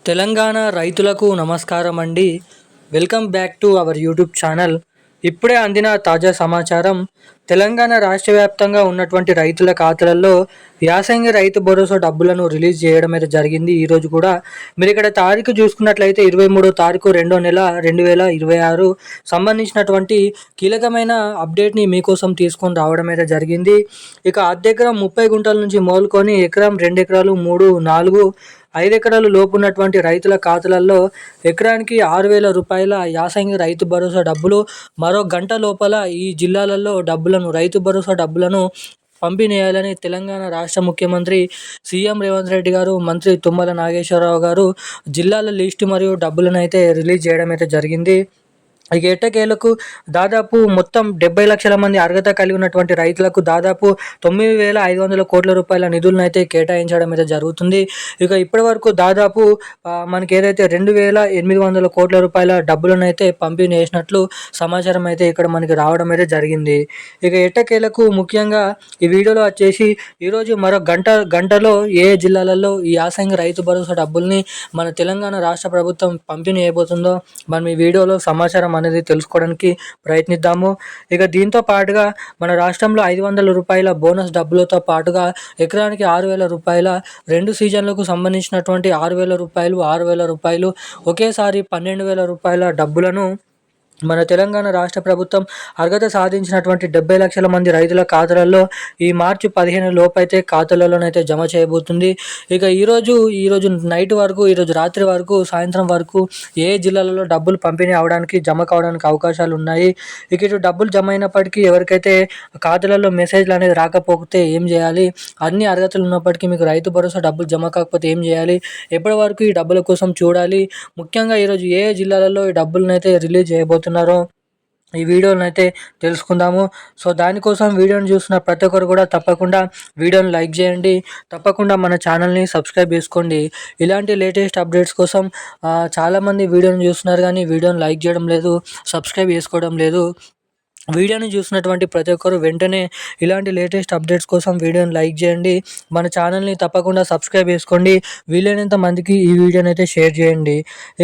తెలంగాణ రైతులకు నమస్కారం అండి. Welcome back to our YouTube channel. ఇప్పుడే అందిన తాజా సమాచారం. తెలంగాణ రాష్ట్ర వ్యాప్తంగా ఉన్నటువంటి రైతుల ఖాతాలలో యాసంగి రైతు భరోసా డబ్బులను రిలీజ్ చేయడం అయితే జరిగింది. ఈరోజు కూడా మీరు ఇక్కడ తారీఖు చూసుకున్నట్లయితే 23వ తారీఖు 2వ నెల 2026 సంబంధించినటువంటి కీలకమైన అప్డేట్ని మీకోసం తీసుకొని రావడం అయితే జరిగింది. ఇక అర్ధ ఎకరం 30 గుంటల నుంచి మొదలుకొని ఎకరం 2 ఎకరాలు 3, 4, 5 ఎకరాలు లోపు ఉన్నటువంటి రైతుల ఖాతాలలో ఎకరానికి 6,000 రూపాయల యాసంగి రైతు భరోసా డబ్బులు మరో గంట లోపల ఈ జిల్లాలలో రైతు భరోసా డబ్బులను పంపిణీ చేయాలని తెలంగాణ రాష్ట్ర ముఖ్యమంత్రి సీఎం రేవంత్ రెడ్డి గారు, మంత్రి తుమ్మల నాగేశ్వరరావు గారు జిల్లాల లిస్టు మరియు డబ్బులను అయితే రిలీజ్ చేయడం అయితే జరిగింది. ఇక ఎట్టకేలకు దాదాపు మొత్తం 70 లక్షల మంది అర్హత కలిగి ఉన్నటువంటి రైతులకు దాదాపు 9,500 కోట్ల రూపాయల నిధులను అయితే కేటాయించడం అయితే జరుగుతుంది. ఇక ఇప్పటి వరకు దాదాపు మనకి ఏదైతే 2,800 కోట్ల రూపాయల డబ్బులను అయితే పంపిణీ చేసినట్లు సమాచారం అయితే ఇక్కడ మనకి రావడం అయితే జరిగింది. ఇక ఎట్టకేలకు ముఖ్యంగా ఈ వీడియోలో వచ్చేసి ఈరోజు మరో గంటలో ఏ జిల్లాలలో ఈ యాసంగి రైతు భరోసా డబ్బుల్ని మన తెలంగాణ రాష్ట్ర ప్రభుత్వం పంపిణీ చేయబోతుందో మనం ఈ వీడియోలో సమాచారం అనేది తెలుసుకోవడానికి ప్రయత్నిద్దాము. ఇక దీంతో పాటుగా మన రాష్ట్రంలో 500 రూపాయల బోనస్ డబ్బులతో పాటుగా ఎకరానికి 6,000 రూపాయల 2 సీజన్లకు సంబంధించినటువంటి 6,000 రూపాయలు ఒకేసారి 12,000 రూపాయల డబ్బులను మన తెలంగాణ రాష్ట్ర ప్రభుత్వం అర్హత సాధించినటువంటి 70 లక్షల మంది రైతుల ఖాతాలలో ఈ మార్చి 15 లోపు అయితే ఖాతాలలోనైతే జమ చేయబోతుంది. ఇక ఈరోజు నైట్ వరకు, ఈరోజు రాత్రి వరకు, సాయంత్రం వరకు ఏ జిల్లాలలో డబ్బులు పంపిణీ అవడానికి, జమ కావడానికి అవకాశాలు ఉన్నాయి. ఇక ఇటు డబ్బులు జమ అయినప్పటికీ ఎవరికైతే ఖాతాలలో మెసేజ్లు అనేది రాకపోతే ఏం చేయాలి, అన్ని అర్హతలు ఉన్నప్పటికీ మీకు రైతు భరోసా డబ్బులు జమ కాకపోతే ఏం చేయాలి, ఎప్పటి వరకు ఈ డబ్బుల కోసం చూడాలి, ముఖ్యంగా ఈరోజు ఏ జిల్లాలలో ఈ డబ్బులను అయితే రిలీజ్ చేయబోతున్నారు ఈ వీడియోని అయితే తెలుసుకుందాము. సో దానికోసం వీడియోని చూస్తున్న ప్రతి ఒక్కరు కూడా తప్పకుండా వీడియోని లైక్ చేయండి, తప్పకుండా మన ఛానల్ని సబ్స్క్రైబ్ చేసుకోండి. ఇలాంటి లేటెస్ట్ అప్డేట్స్ కోసం చాలామంది వీడియోని చూస్తున్నారు కానీ వీడియోని లైక్ చేయడం లేదు, సబ్స్క్రైబ్ చేసుకోవడం లేదు. వీడియోని చూసినటువంటి ప్రతి ఒక్కరు వెంటనే ఇలాంటి లేటెస్ట్ అప్డేట్స్ కోసం వీడియోని లైక్ చేయండి, మన ఛానల్ని తప్పకుండా సబ్స్క్రైబ్ చేసుకోండి, వీలైనంత మందికి ఈ వీడియోని అయితే షేర్ చేయండి.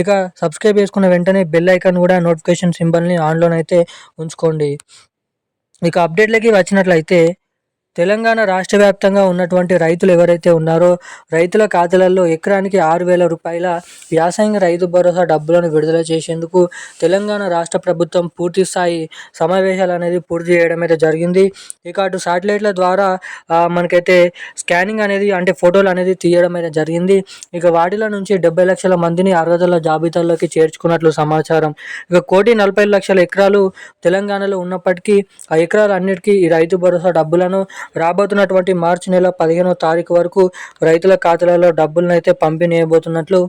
ఇక సబ్స్క్రైబ్ చేసుకున్న వెంటనే బెల్ ఐకాన్ కూడా నోటిఫికేషన్ సింబల్ని ఆన్లోనైతే ఉంచుకోండి. ఇక అప్డేట్లకి వచ్చినట్లయితే తెలంగాణ రాష్ట్ర వ్యాప్తంగా ఉన్నటువంటి రైతులు ఎవరైతే ఉన్నారో రైతుల ఖాతాలలో ఎకరానికి 6,000 రూపాయల యాసంగి రైతు భరోసా డబ్బులను విడుదల చేసేందుకు తెలంగాణ రాష్ట్ర ప్రభుత్వం పూర్తి స్థాయి సమావేశాలు అనేది పూర్తి చేయడం అయితే జరిగింది. ఇక అటు శాటిలైట్ల ద్వారా మనకైతే స్కానింగ్ అనేది అంటే ఫోటోలు అనేది తీయడం అయితే జరిగింది. ఇక వాటిలో నుంచి 70 లక్షల మందిని అర్హతల జాబితాలోకి చేర్చుకున్నట్లు సమాచారం. ఇక 1,40,00,000 ఎకరాలు తెలంగాణలో ఉన్నప్పటికీ ఆ ఎకరాలు అన్నిటికీ ఈ రైతు భరోసా డబ్బులను రాబోతున్నటువంటి మార్చి నెల 15వ తారీఖు వరకు రైతుల ఖాతాలలో డబ్బులను అయితే పంపిణీ చేయబోతున్నట్లు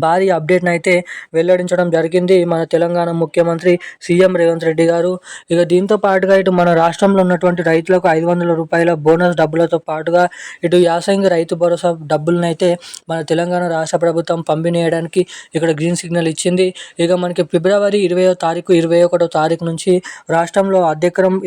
భారీ అప్డేట్ని అయితే వెల్లడించడం జరిగింది మన తెలంగాణ ముఖ్యమంత్రి సీఎం రేవంత్ రెడ్డి గారు. ఇక దీంతో పాటుగా ఇటు మన రాష్ట్రంలో ఉన్నటువంటి రైతులకు 500 రూపాయల బోనస్ డబ్బులతో పాటుగా ఇటు యాసంగి రైతు భరోసా డబ్బులను అయితే మన తెలంగాణ రాష్ట్ర ప్రభుత్వం పంపిణీ చేయడానికి ఇక్కడ గ్రీన్ సిగ్నల్ ఇచ్చింది. ఇక మనకి ఫిబ్రవరి 20వ తారీఖు 21వ తారీఖు నుంచి రాష్ట్రంలో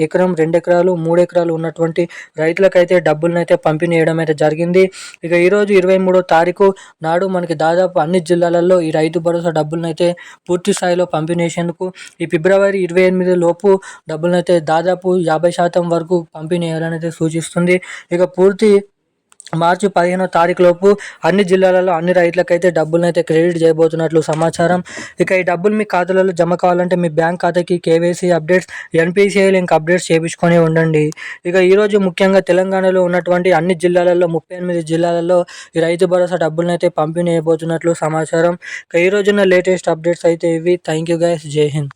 ఎకరం 2 ఎకరాలు 3 ఎకరాలు ఉన్నటువంటి రైతులకైతే డబ్బులను అయితే పంపిణీ చేయడం అయితే జరిగింది. ఇక ఈరోజు 23వ తారీఖు నాడు మనకి దాదాపు అన్ని జిల్లాలలో ఈ రైతు భరోసా డబ్బులను అయితే పూర్తి స్థాయిలో పంపిణీ చేసేందుకు ఈ ఫిబ్రవరి 28 లోపు డబ్బులను అయితే దాదాపు 50% వరకు పంపిణీ చేయాలని అయితే సూచిస్తుంది. ఇక పూర్తి మార్చి 15వ తారీఖు లోపు అన్ని జిల్లాలలో అన్ని రైతులకైతే డబ్బులను అయితే క్రెడిట్ చేయబోతున్నట్లు సమాచారం. ఇక ఈ డబ్బులు మీ ఖాతాలలో జమ కావాలంటే మీ బ్యాంక్ ఖాతాకి KYC updates, NPCI link updates చేయించుకొని ఉండండి. ఇక ఈరోజు ముఖ్యంగా తెలంగాణలో ఉన్నటువంటి అన్ని జిల్లాలలో 38 జిల్లాలలో ఈ రైతు భరోసా డబ్బులను అయితే పంపిణీ చేయబోతున్నట్లు సమాచారం. ఇక ఈ రోజున్న లేటెస్ట్ అప్డేట్స్ అయితే ఇవి. థ్యాంక్ యూ గైస్, జై హింద్.